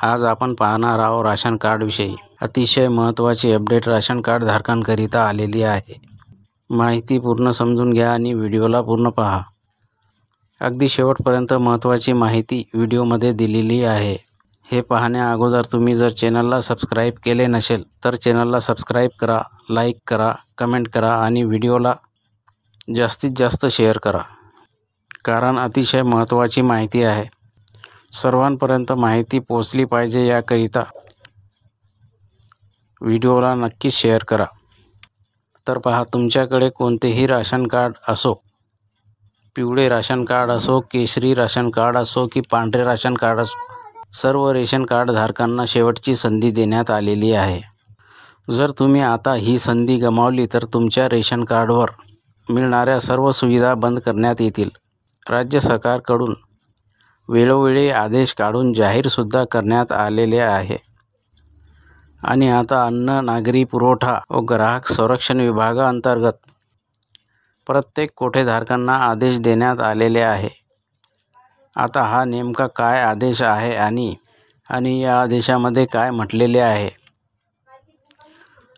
आज आपण पाहणार आहोत राशन कार्ड विषयी अतिशय महत्त्वाची अपडेट राशन कार्ड धारकांकरिता आलेली आहे। माहिती पूर्ण समजून घ्या आणि व्हिडिओला पूर्ण पहा। अगदी शेवटपर्यंत महत्त्वाची माहिती व्हिडिओमध्ये दिलेली आहे। हे पाहण्या अगोदर तुम्ही जर चॅनलला सबस्क्राइब केले नसेल तर चॅनलला सबस्क्राइब करा, लाईक करा, कमेंट करा आणि व्हिडिओला जास्तीत जास्त शेअर करा, कारण अतिशय महत्त्वाची माहिती आहे। सर्वांपर्यंत माहिती पोहोचली पाहिजे याकरिता व्हिडिओला नक्की शेअर करा। तर पहा, तुमच्याकडे कोणतेही राशन कार्ड असो, पिवळे राशन कार्ड असो, केशरी राशन कार्ड असो की पांढरे राशन कार्ड असो, सर्व रेशन कार्ड धारकांना शेवटची संधी देण्यात आलेली आहे। जर तुम्ही आता ही संधी गमावली तर तुमच्या रेशन कार्डवर मिळणाऱ्या सर्व सुविधा बंद करण्यात येतील। राज्य सरकारकडून वेळोवेळी आदेश काढून जाहीरसुद्धा करण्यात आलेले आहे आणि आता अन्न, नागरी पुरवठा व ग्राहक संरक्षण विभागाअंतर्गत प्रत्येक कोठेधारकांना आदेश देण्यात आलेले आहे। आता हा नेमका काय आदेश आहे आणि या आदेशामध्ये काय म्हटलेले आहे,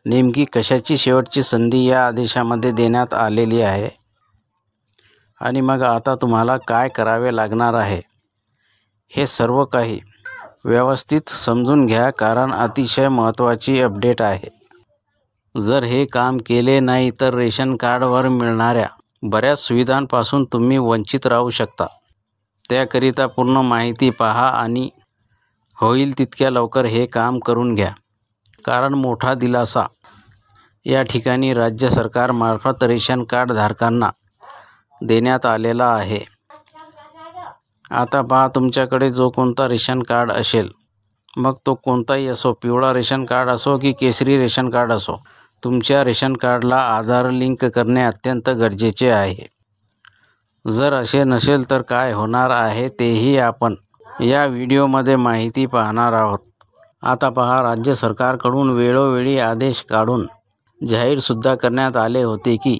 नेमकी कशाची शेवटची संधी या आदेशामध्ये देण्यात आलेली आहे आणि मग आता तुम्हाला काय करावे लागणार आहे, हे सर्व काही व्यवस्थित समजून घ्या, कारण अतिशय महत्त्वाची अपडेट आहे। जर हे काम केले नाही तर रेशन कार्डवर मिळणाऱ्या बऱ्याच सुविधांपासून तुम्ही वंचित राहू शकता। त्याकरिता पूर्ण माहिती पहा आणि होईल तितक्या लवकर हे काम करून घ्या, कारण मोठा दिलासा या ठिकाणी राज्य सरकारमार्फत रेशन कार्ड धारकांना देण्यात आलेला आहे। आता पहा, तुमच्याकडे जो कोणता रेशन कार्ड असेल, मग तो कोणताही असो, पिवळा रेशन कार्ड असो की केशरी रेशन कार्ड असो, तुमच्या रेशन कार्डला आधार लिंक करणे अत्यंत गरजेचे आहे। जर असे नसेल तर काय होणार आहे तेही आपण या व्हिडिओमध्ये माहिती पाहणार आहोत। आता पहा, राज्य सरकारकडून वेळोवेळी आदेश काढून जाहीरसुद्धा करण्यात आले होते की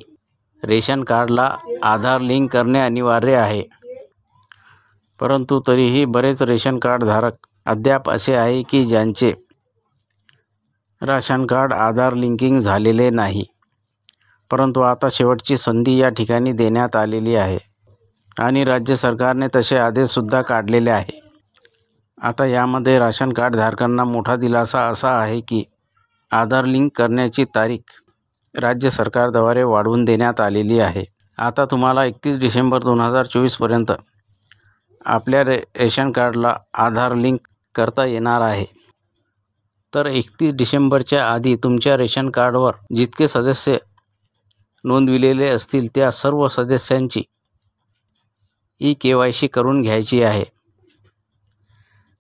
रेशन कार्डला आधार लिंक करणे अनिवार्य आहे, परंतु तरीही बरेच रेशन कार्ड धारक अद्याप असे आहे की ज्यांचे राशन कार्ड आधार लिंकिंग झालेले नाही। परंतु आता शेवटची संधी या ठिकाणी देण्यात आलेली आहे आणि राज्य सरकारने तसे आदेशसुद्धा काढलेले आहे। आता यामध्ये राशन कार्ड धारकांना मोठा दिलासा असा आहे की आधार लिंक करण्याची तारीख राज्य सरकारद्वारे वाढवून देण्यात आलेली आहे। आता तुम्हाला 31 डिसेंबर 2024 पर्यंत आपल्या रेशन कार्डला आधार लिंक करता येणार आहे। तर 31 डिसेंबरच्या आधी तुमच्या रेशन कार्डवर जितके सदस्य नोंदविलेले असतील त्या सर्व सदस्यांची ई-KYC करून घ्यायची आहे।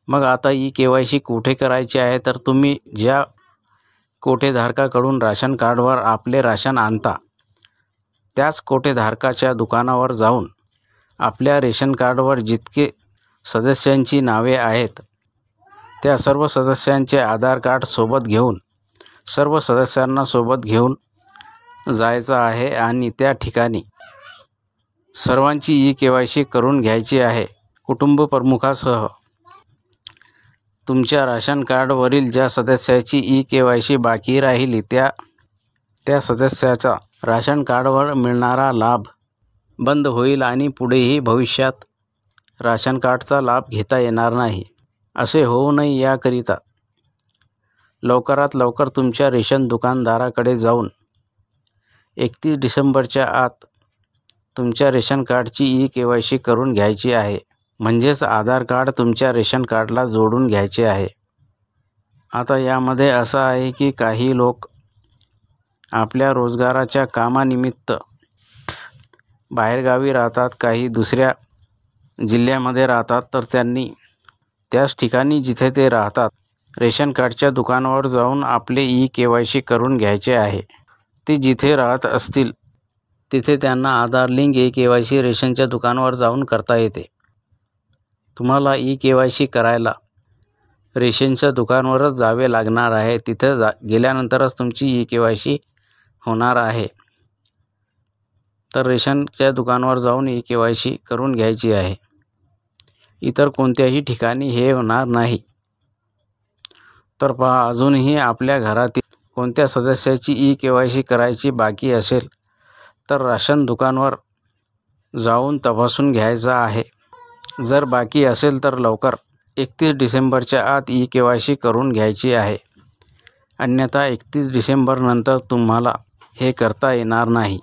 मग आता ई-KYC कुठे करायची आहे, तर तुम्ही ज्या कोठेधारकाकडून राशन कार्डवर आपले राशन आणता त्याच कोठेधारकाच्या दुकानावर जाऊन आपल्या रेशन कार्डवर जितके सदस्यांची नावे आहेत त्या सर्व सदस्यांचे आधार कार्ड सोबत घेऊन सर्व सदस्यांना सोबत घेऊन जायचं आहे आणि त्या ठिकाणी सर्वांची ई-KYC करून घ्यायची आहे, कुटुंब प्रमुखासह। तुमच्या राशन कार्डवरील ज्या सदस्याची ई-KYC बाकी राहिली त्या सदस्याचा राशन कार्डवर मिळणारा लाभ बंद होईल आणि पुढेही भविष्यात राशन कार्डचा लाभ घेता येणार नाही। असे होऊ नये याकरिता लवकरात लवकर तुमच्या रेशन दुकानदाराकडे जाऊन 31 डिसेंबरच्या आत तुमच्या रेशन कार्डची ई-KYC करून घ्यायची आहे, म्हणजेच आधार कार्ड तुमच्या रेशन कार्डला जोडून घ्यायचे आहे। आता यामध्ये असं आहे की काही लोक आपल्या रोजगाराच्या कामानिमित्त बाहेरगावी राहतात, काही दुसऱ्या जिल्ह्यामध्ये राहतात, तर त्यांनी त्याच ठिकाणी जिथे ते राहतात रेशन कार्डच्या दुकानावर जाऊन आपले ई-KYC करून घ्यायचे आहे। ते जिथे राहत असतील तिथे त्यांना आधार लिंक ई-KYC रेशनच्या दुकानावर जाऊन करता येते। तुम्हाला ई-KYC करायला रेशनच्या दुकानावरच जावे लागणार आहे। तिथे गेल्यानंतरच तुमची ई-KYC होणार आहे। तर रेशनच्या दुकानावर जाऊन ई-KYC करून घ्यायची आहे, इतर कोणत्याही ठिकाणी हे होणार नाही। तर पहा, अजूनही आपल्या घरातील कोणत्या सदस्याची ई-KYC करायची बाकी असेल तर राशन दुकानावर जाऊन तपासून घ्यायचा आहे. जर बाकी असेल तर लवकर 31 डिसेंबरच्या आत ई-KYC करून घ्यायची आहे. अन्यथा 31 डिसेंबरनंतर तुम्हाला हे करता येणार नाही.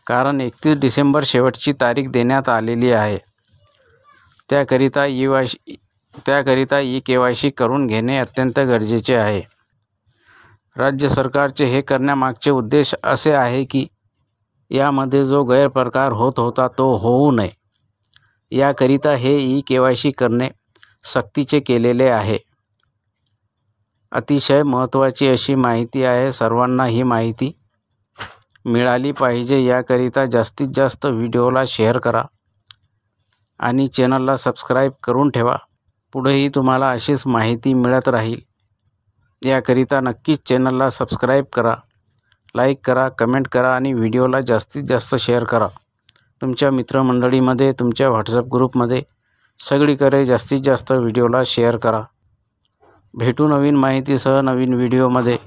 कारण 31 डिसेंबर शेवटची तारीख देण्यात आलेली आहे. त्याकरिता ई-KYC करून घेणे अत्यंत गरजेचे आहे. राज्य सरकारचे हे करण्यामागचे उद्देश असे आहे की यामध्ये जो गैरप्रकार होत होता तो होऊ नये, याकरिता हे ई-KYC करणे सक्तीचे केलेले आहे. अतिशय महत्त्वाची अशी माहिती आहे. सर्वांना ही माहिती मिळाली पाहिजे. याकरिता जास्तीत जास्त व्हिडिओला शेअर करा आणि चॅनलला सबस्क्राईब करून ठेवा. पुढेही तुम्हाला अशीच माहिती मिळत राहील. याकरिता नक्कीच चॅनलला सबस्क्राईब करा, लाईक करा, कमेंट करा आणि व्हिडिओला जास्तीत जास्त शेअर करा. तुमच्या मित्रमंडळीमध्ये, तुमच्या व्हॉट्सअप ग्रुपमध्ये सगळीकडे जास्तीत जास्त व्हिडिओला शेअर करा. भेटू नवीन माहितीसह नवीन व्हिडिओमध्ये.